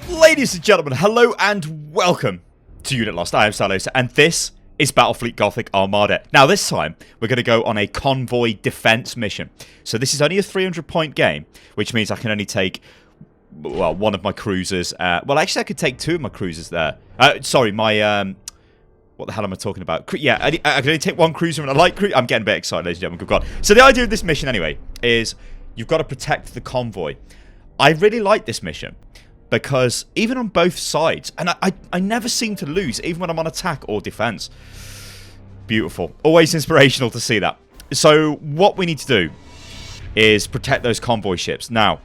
Ladies and gentlemen, hello and welcome to Unit Lost. I am Stylosa, and this is Battlefleet Gothic Armada. Now this time, we're going to go on a convoy defense mission. So this is only a 300-point game, which means I can only take, well, one of my cruisers. Well, actually, I could take two of my cruisers there. Sorry, my, what the hell am I talking about? Yeah, I can only take one cruiser and a light cruiser. I'm getting a bit excited, ladies and gentlemen. Good God. So the idea of this mission, anyway, is you've got to protect the convoy. I really like this mission, because even on both sides, and I never seem to lose, even when I'm on attack or defense. Beautiful. Always inspirational to see that. So what we need to do is protect those convoy ships. Now,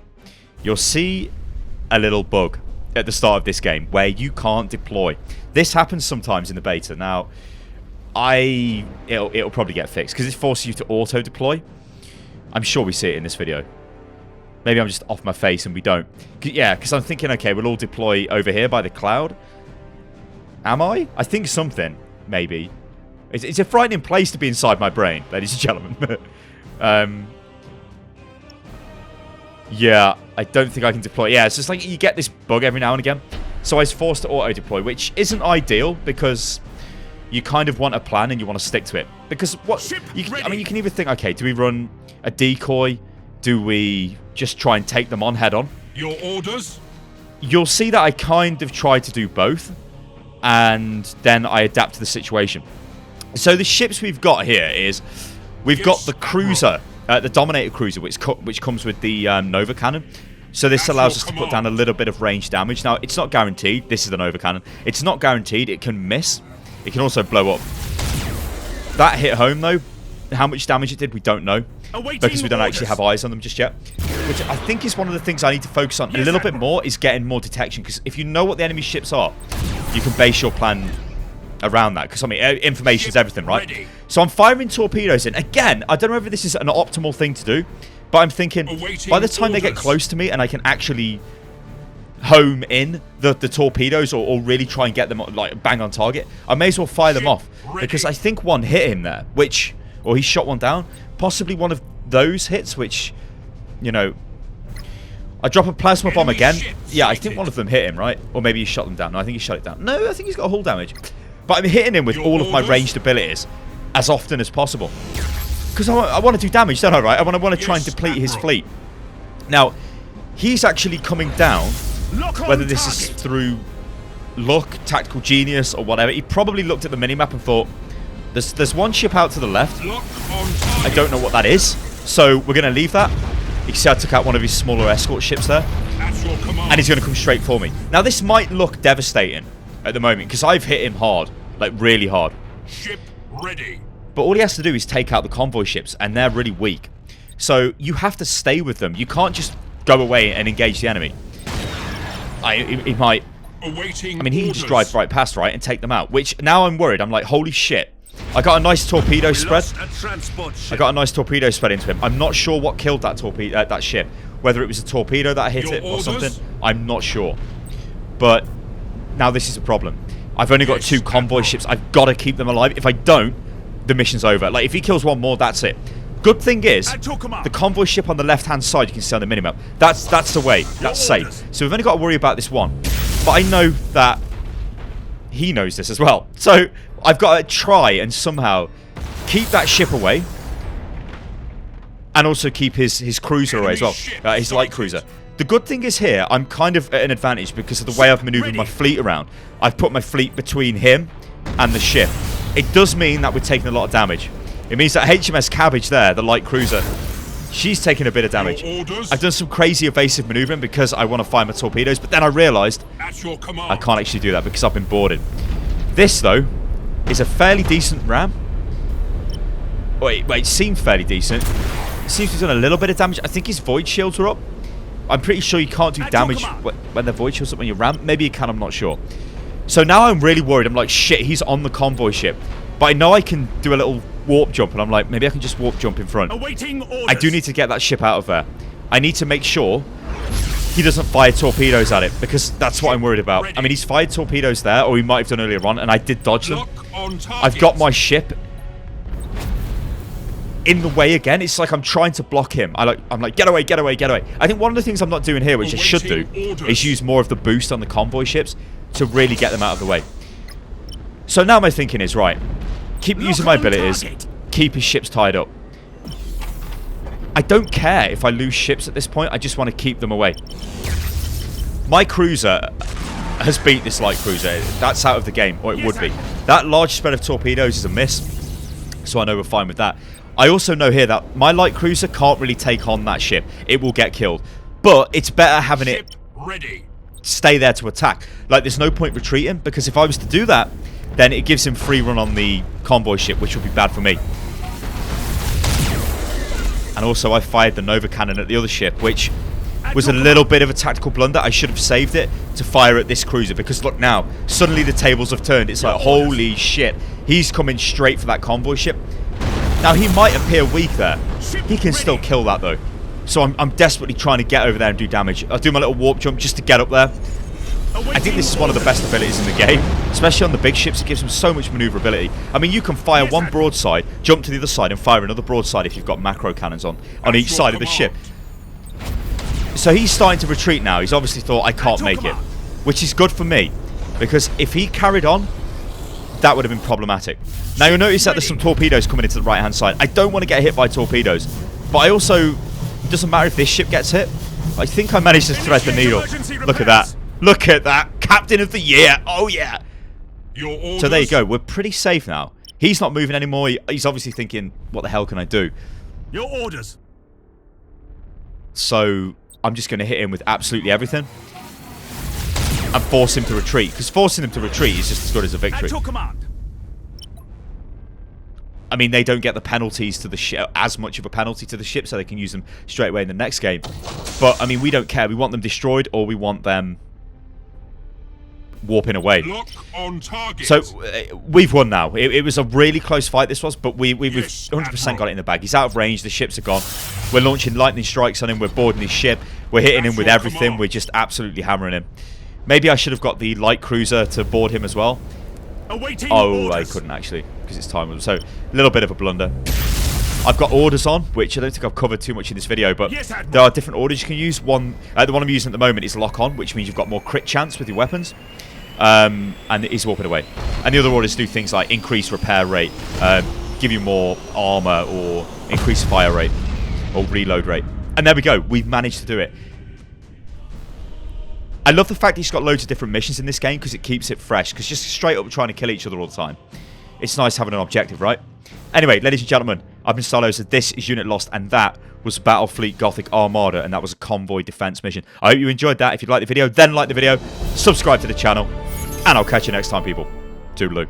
you'll see a little bug at the start of this game where you can't deploy. This happens sometimes in the beta. Now, it'll probably get fixed because it forces you to auto-deploy. I'm sure we see it in this video. Maybe I'm just off my face and we don't. Yeah, because I'm thinking, okay, we'll all deploy over here by the cloud. Am I? I think something, maybe. It's a frightening place to be inside my brain, ladies and gentlemen. Yeah, I don't think I can deploy. Yeah, it's just like you get this bug every now and again. So I was forced to auto-deploy, which isn't ideal because you kind of want a plan and you want to stick to it. Because what... I mean, you can either think, okay, do we run a decoy? Do we just try and take them on head on? Your orders? You'll see that I kind of try to do both, and then I adapt to the situation. So the ships we've got here is, we've got the cruiser, the Dominator cruiser, which comes with the Nova cannon. So this allows us to put down a little bit of range damage. Now, it's not guaranteed. This is the Nova cannon. It's not guaranteed. It can miss. It can also blow up. That hit home, though. How much damage it did, we don't know. Because we don't actually have eyes on them just yet. Which I think is one of the things I need to focus on a little bit more, is getting more detection. Because if you know what the enemy ships are, you can base your plan around that. Because, I mean, information's everything, right? So I'm firing torpedoes in. Again, I don't know whether this is an optimal thing to do. But I'm thinking, by the time they get close to me and I can actually home in the torpedoes or really try and get them, like, bang on target, I may as well fire them off. Because I think one hit him there, which... Or he shot one down. Possibly one of those hits, which, you know... I drop a plasma bomb again. Yeah, I think one of them hit him, right? Or maybe he shot them down. No, I think he shot it down. No, I think he's got hull damage. But I'm hitting him with all of my ranged abilities as often as possible. Because I want to do damage, don't I, right? I want to try and deplete his fleet. Now, he's actually coming down, whether this is through luck, tactical genius, or whatever. He probably looked at the minimap and thought, there's one ship out to the left. I don't know what that is. So we're going to leave that. You can see I took out one of his smaller escort ships there. And he's going to come straight for me. Now this might look devastating at the moment because I've hit him hard. Like really hard. Ship ready. But all he has to do is take out the convoy ships, and they're really weak. So you have to stay with them. You can't just go away and engage the enemy. He might... I mean, he can just drive right past, right, and take them out. Which, now I'm worried. I'm like, holy shit. I got a nice torpedo spread. I got a nice torpedo spread into him. I'm not sure what killed that that ship. Whether it was a torpedo that hit it or something. I'm not sure. But now this is a problem. I've only got two convoy ships. I've got to keep them alive. If I don't, the mission's over. Like, if he kills one more, that's it. Good thing is, the convoy ship on the left-hand side, you can see on the minimap. That's the way. That's safe. So we've only got to worry about this one. But I know that he knows this as well. So I've got to try and somehow keep that ship away. And also keep his cruiser away as well. His light cruiser. The good thing is here, I'm kind of at an advantage because of the way I've maneuvered my fleet around. I've put my fleet between him and the ship. It does mean that we're taking a lot of damage. It means that HMS Cabbage there, the light cruiser, she's taking a bit of damage. I've done some crazy evasive maneuvering because I want to fire my torpedoes, but then I realised I can't actually do that because I've been boarded. This, though, is a fairly decent ram. Wait, it seemed fairly decent. It seems to have done a little bit of damage. I think his void shields are up. I'm pretty sure you can't do damage when the void shields up when you ram. Maybe you can, I'm not sure. So now I'm really worried. I'm like, shit, he's on the convoy ship. But I know I can do a little warp jump, and I'm like, maybe I can just warp jump in front. I do need to get that ship out of there. I need to make sure he doesn't fire torpedoes at it, because that's what I'm worried about. I mean, he's fired torpedoes there, or he might have done earlier on, and I did dodge them. I've got my ship in the way again. It's like I'm trying to block him. I'm like, get away, get away, get away. I think one of the things I'm not doing here, which I should do, is use more of the boost on the convoy ships to really get them out of the way. So now my thinking is, right, keep using my abilities, keep his ships tied up. I don't care if I lose ships at this point, I just want to keep them away. My cruiser has beat this light cruiser. That's out of the game, or it would be. That large spread of torpedoes is a miss, so I know we're fine with that. I also know here that my light cruiser can't really take on that ship. It will get killed. But it's better having it stay there to attack. Like, there's no point retreating, because if I was to do that, then it gives him free run on the convoy ship, which would be bad for me. And also I fired the Nova cannon at the other ship, which was a little bit of a tactical blunder. I should have saved it to fire at this cruiser, because look now, suddenly the tables have turned. It's like, holy shit, he's coming straight for that convoy ship. Now he might appear weak there, he can still kill that though. So I'm desperately trying to get over there and do damage. I'll do my little warp jump just to get up there. I think this is one of the best abilities in the game, especially on the big ships. It gives them so much maneuverability. I mean, you can fire one broadside, jump to the other side and fire another broadside if you've got macro cannons on each side of the ship. So he's starting to retreat now. He's obviously thought, I can't make it, which is good for me, because if he carried on, that would have been problematic. Now you'll notice that there's some torpedoes coming into the right hand side. I don't want to get hit by torpedoes, but I also, it doesn't matter if this ship gets hit. I think I managed to thread the needle. Look at that. Look at that. Captain of the year. Oh yeah. So there you go. We're pretty safe now. He's not moving anymore. He's obviously thinking, what the hell can I do? Your orders. So I'm just going to hit him with absolutely everything and force him to retreat, because forcing him to retreat is just as good as a victory. At your command. I mean, they don't get the penalties to the ship, as much of a penalty to the ship, so they can use them straight away in the next game. But I mean, we don't care. We want them destroyed, or we want them warping away. Lock on target. So we've won now. It was a really close fight, this was, but we've 100% got it in the bag. He's out of range. The ships are gone. We're launching lightning strikes on him. We're boarding his ship. We're hitting him with everything. We're just absolutely hammering him. Maybe I should have got the light cruiser to board him as well. Oh, I couldn't actually, because it's time. So a little bit of a blunder. I've got orders on, which I don't think I've covered too much in this video, but there are different orders you can use. The one I'm using at the moment is lock on, which means you've got more crit chance with your weapons. And he's warping away. And the other orders do things like increase repair rate, give you more armor, or increase fire rate, or reload rate. And there we go. We've managed to do it. I love the fact he's got loads of different missions in this game, because it keeps it fresh. Because just straight up trying to kill each other all the time, it's nice having an objective, right? Anyway, ladies and gentlemen, I've been Stylosa. This is Unit Lost, and that was Battlefleet Gothic Armada, and that was a convoy defense mission. I hope you enjoyed that. If you liked the video, then like the video, subscribe to the channel, and I'll catch you next time, people. Toodaloo.